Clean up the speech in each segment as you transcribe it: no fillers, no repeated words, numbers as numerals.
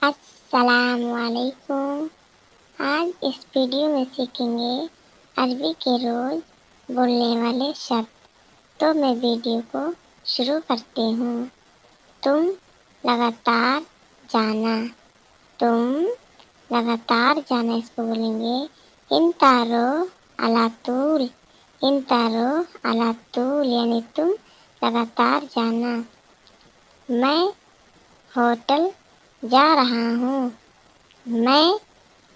السلام علیکم۔ آج اس ویڈیو میں سیکھیں گے عربی کے روز بولنے والے شبد۔ تو میں ویڈیو کو شروع کرتی ہوں۔ تم لگاتار جانا، تم لگاتار جانا، اس کو بولیں گے انتارو علی طول، انتارو علی طول، یعنی تم لگاتار جانا۔ میں ہوٹل جا رہا ہوں، میں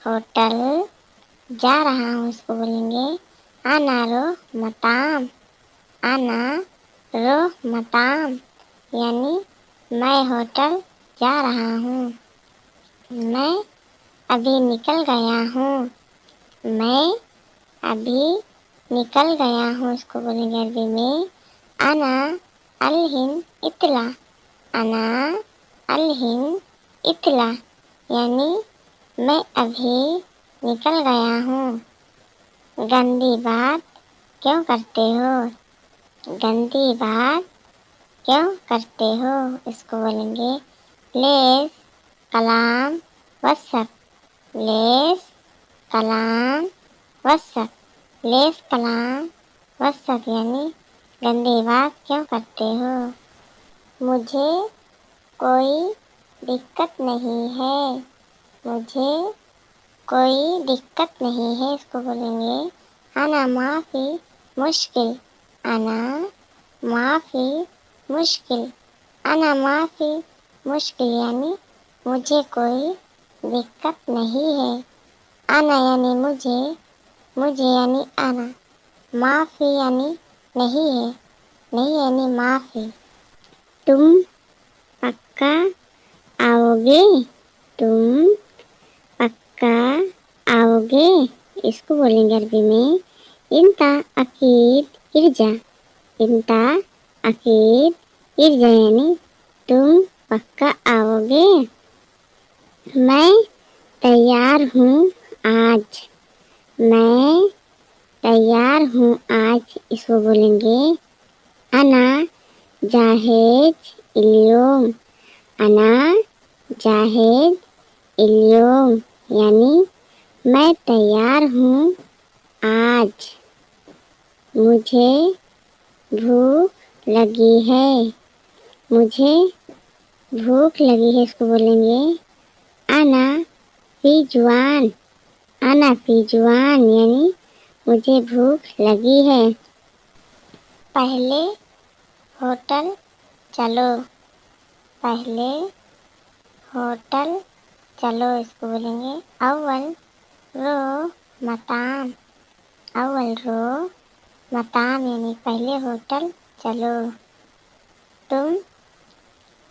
ہوٹل جا رہا ہوں، اس کو بولیں گے انا رو مطعم، انا رو مطعم، یعنی میں ہوٹل جا رہا ہوں۔ میں ابھی نکل گیا ہوں، میں ابھی نکل گیا ہوں، اس کو بولیں گے عربی میں انا الہن اطلع، انا الہن اطلع، یعنی میں ابھی نکل گیا ہوں۔ گندی بات کیوں کرتے ہو، گندی بات کیوں کرتے ہو، اس کو بولیں گے لیس کلام وسط، لیس کلام وسط، لیس کلام وسط، یعنی گندی بات کیوں کرتے ہو۔ مجھے کوئی دقت نہیں ہے، مجھے کوئی دقت نہیں ہے، اس کو بولیں گے انا ما فی مشکل، انا ما فی مشکل، انا ما فی مشکل، یعنی مجھے کوئی دقت نہیں ہے۔ انا یعنی مجھے، مجھے یعنی انا، ما فی یعنی نہیں ہے، نہیں یعنی ما فی۔ تم پکا آؤ گے، تم پکا آؤ گے، اس کو بولیں گے عربی میں انتا اکید ارجع، انتا اکید ارجع، یعنی تم پکا آؤ گے۔ میں تیار ہوں آج، میں تیار ہوں آج، اس کو بولیں گے انا جاہز اليوم، انا جاہز اليوم، یعنی میں تیار ہوں آج۔ مجھے بھوک لگی ہے، مجھے بھوک لگی ہے، اس کو بولیں گے انا فی جوعان، انا فی جوعان، یعنی مجھے بھوک لگی ہے۔ پہلے ہوٹل چلو، پہلے ہوٹل چلو، اس کو بولیں گے اول رو مطعم، اول رو مطعم، یعنی پہلے ہوٹل چلو۔ تم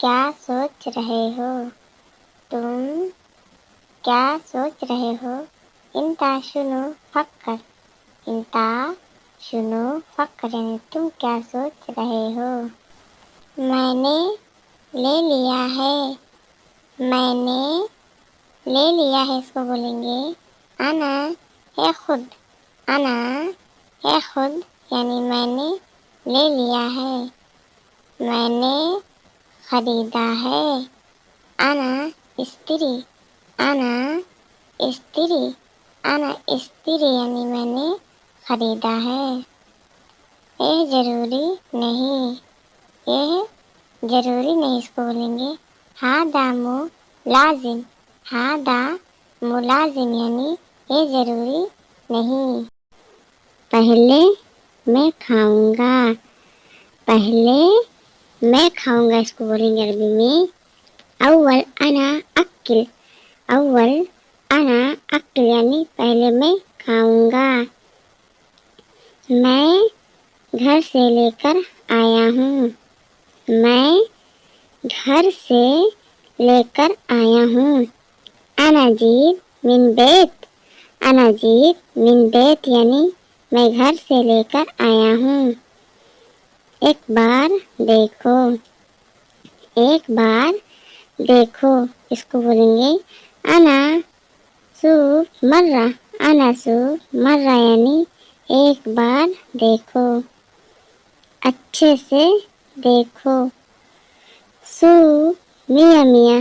کیا سوچ رہے ہو، تم کیا سوچ رہے ہو، انتا شنو فکر، انتا شنو فکر، یعنی تم کیا سوچ رہے ہو۔ میں نے لے لیا ہے، میں نے لے لیا ہے، اس کو بولیں گے انا اخذ، انا اخذ، یعنی میں نے لے لیا ہے، میں نے خریدا ہے۔ انا اشتری، انا اشتری، انا اشتری، یعنی میں نے خریدا ہے۔ یہ ضروری نہیں، یہ ضروری نہیں، اس کو بولیں گے ھذا ملازم، ھذا ملازم، یعنی یہ ضروری نہیں۔ پہلے میں کھاؤں گا، پہلے میں کھاؤں گا، اس کو بولیں گے عربی میں اول انا اکل، اول انا اکل، یعنی پہلے میں کھاؤں گا۔ میں گھر سے لے کر آیا ہوں، میں گھر سے لے کر آیا ہوں۔ انا جیت من بیت، انا جیت من بیت، یعنی میں گھر سے لے کر آیا ہوں۔ ایک بار دیکھو، ایک بار دیکھو، اس کو بولیں گے انا شوف مرہ، انا شوف مرہ، یعنی ایک بار دیکھو، اچھے سے دیکھو۔ شوف میاں میاں،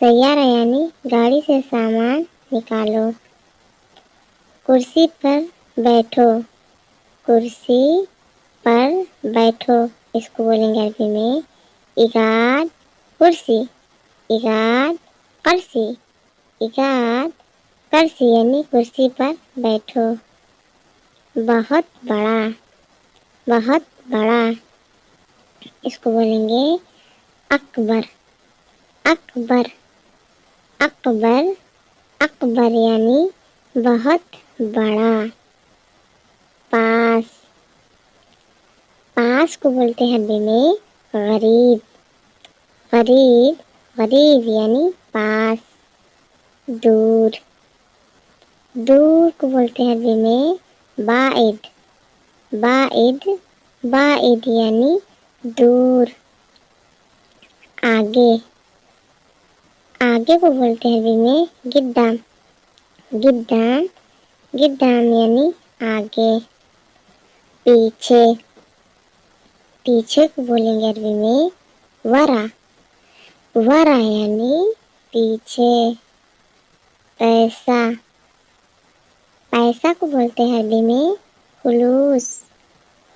سیارہ یعنی گاڑی سے سامان نکالو. کرسی پر بیٹھو. کرسی پر بیٹھو اس کو بولیں گے عربی میں اقعاد کرسی. اقعاد کرسی. اقعاد کرسی یعنی کرسی پر بیٹھو. بہت بڑا. بہت بڑا اس کو بولیں گے اکبر. اکبر. اکبر. اکبر یعنی بہت بڑا. پاس. پاس کو بولتے ہیں عربی میں غریب. غریب. غریب یعنی پاس. دور. دور کو بولتے ہیں عربی میں بعید. بعید. بعید یعنی دور. آگے. آگے کو بولتے ہیں عربی میں قدام. قدام. قدام یعنی آگے. پیچھے. پیچھے کو بولیں گے عربی میں ورا. ورا یعنی پیچھے. پیسہ. پیسہ کو بولتے ہیں عربی میں فلوس.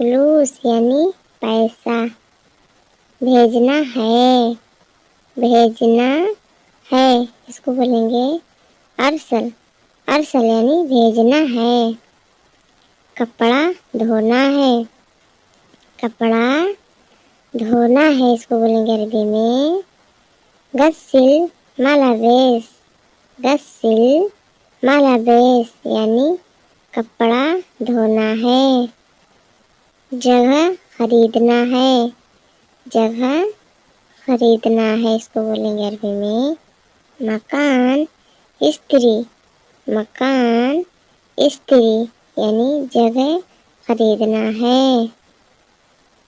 فلوس یعنی پیسہ. بھیجنا ہے. بھیجنا ہے اس کو بولیں گے ارسل. ارسل یعنی بھیجنا ہے. کپڑا دھونا ہے. کپڑا دھونا ہے اس کو بولیں گے عربی میں غسل ملابس. غسل ملابس یعنی کپڑا دھونا ہے. جگہ خریدنا ہے. جگہ خریدنا ہے اس کو بولیں گے عربی میں مکان استری. مکان استری یعنی جگہ خریدنا ہے.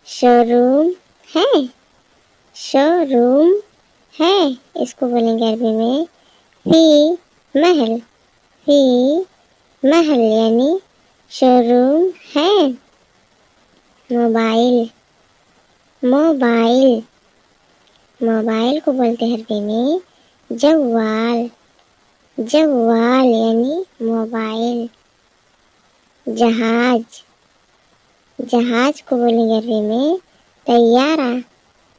شو روم ہے. شو روم ہے اس کو بولیں گے عربی میں فی محل. فی محل یعنی شو روم ہے. موبائل. موبائل. موبائل کو بولتے ہیں عربی میں جوال. جوال یعنی موبائل. جہاز. جہاز کو بولیں گے عربی میں طیارہ.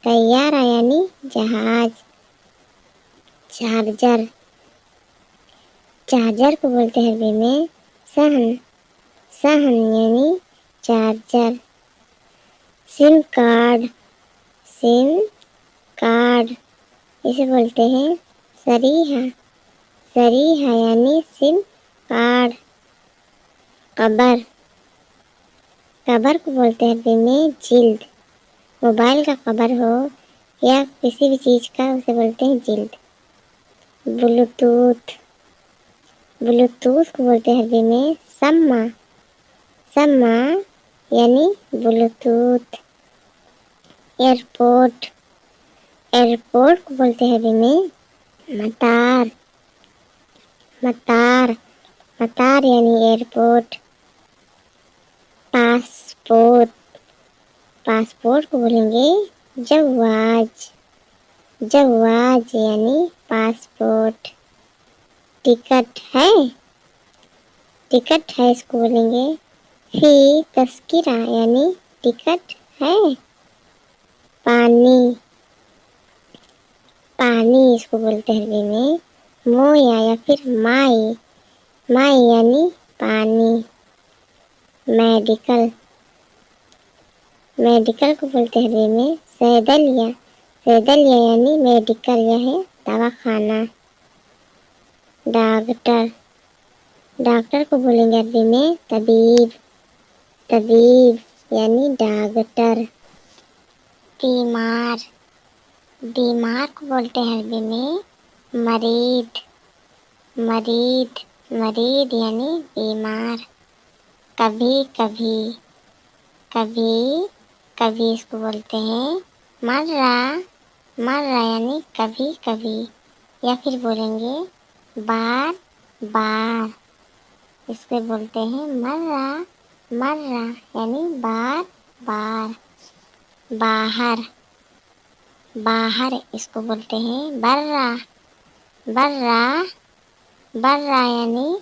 طیارہ یعنی جہاز. چارجر. چارجر کو بولتے ہیں عربی میں صحن. صحن یعنی چارجر. سم کارڈ. سم کارڈ اسے بولتے ہیں شریحہ. شریحہ یعنی سم کارڈ. قبر. قبر کو بولتے ہیں عربی میں جلد. موبائل کا قبر ہو یا کسی بھی چیز کا اسے بولتے ہیں جلد. بلوٹوتھ. بلوٹوتھ کو بولتے ہیں عربی میں سماع. سماع یعنی بلوٹوتھ. ایئرپورٹ. ایئرپورٹ کو بولتے ہیں عربی میں مطار. مطار. مطار یعنی ایئرپورٹ. پاسپورٹ. پاسپورٹ کو بولیں گے جواز. جواز یعنی پاسپورٹ. ٹکٹ ہے. ٹکٹ ہے اس کو بولیں گے فی تذکرہ یعنی ٹکٹ ہے. پانی. پانی اس کو بولتے ہیں عربی میں مویا یا پھر مائی. مائی یعنی پانی. میڈیکل. میڈیکل کو بولتے ہیں عربی میں صیدلیہ. صیدلیہ یعنی میڈیکل یا ہے دواخانہ. ڈاکٹر. ڈاکٹر کو بولیں گے عربی میں طبیب. طبیب یعنی ڈاکٹر. بیمار. بیمار کو بولتے ہیں عربی میں مریض. مریض. مریض یعنی بیمار. کبھی کبھی. کبھی کبھی اس کو بولتے ہیں مرہ. مرہ یعنی کبھی کبھی یا پھر بولیں گے بار بار. اس کو بولتے ہیں مرہ. مرہ یعنی بار بار. باہر. باہر اس کو بولتے ہیں برہ. برا، برا یعنی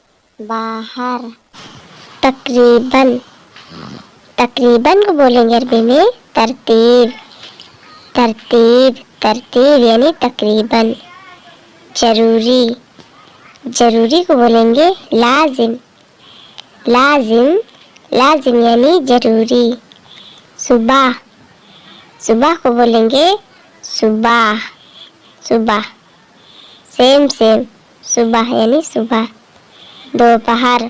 باہر. تقریباً، تقریباً کو بولیں گے عربی میں ترتیب. ترتیب، ترتیب یعنی تقریباً. ضروری، ضروری کو بولیں گے لازم. لازم، لازم یعنی ضروری. صبح، صبح کو بولیں گے صبح، صبح. سیم سیم، صبح یعنی صبح. دوپہر،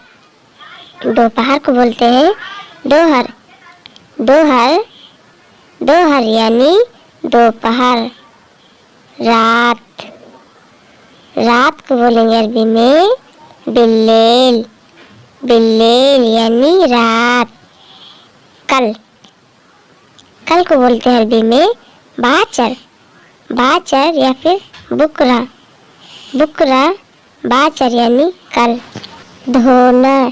دوپہر کو بولتے ہیں دوہر. دوہر، دوہر یعنی دوپہر. رات، رات کو بولیں گے عربی میں باللیل. باللیل یعنی رات. کل، کل کو بولتے ہیں عربی میں باچر. باچر یا پھر بکرا. بکرا، باچر یعنی کل. دھونا،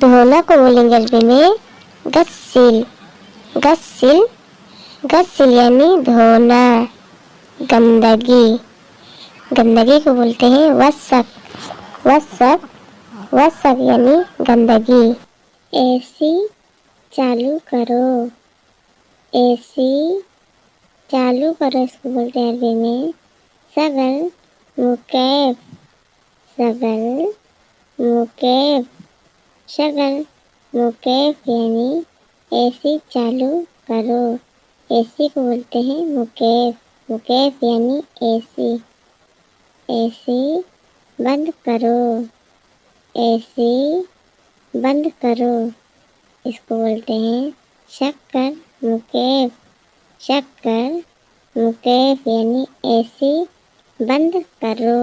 دھونا کو بولیں گے عربی میں غسل. غسل، غسل یعنی دھونا. گندگی، گندگی کو بولتے ہیں وسخ. وسخ، وسخ یعنی گندگی. اے سی چالو کرو. اے سی چالو کرو اس کو بولتے ہیں عربی میں شغل مکیف. شغل مکیف، شغل مکیف یعنی اے سی چالو کرو. اے سی کو بولتے ہیں مکیف. مکیف یعنی اے سی. اے سی بند کرو. اے سی بند کرو اس کو بولتے ہیں شکر مکیف. شکر مکیف یعنی اے سی بند کرو.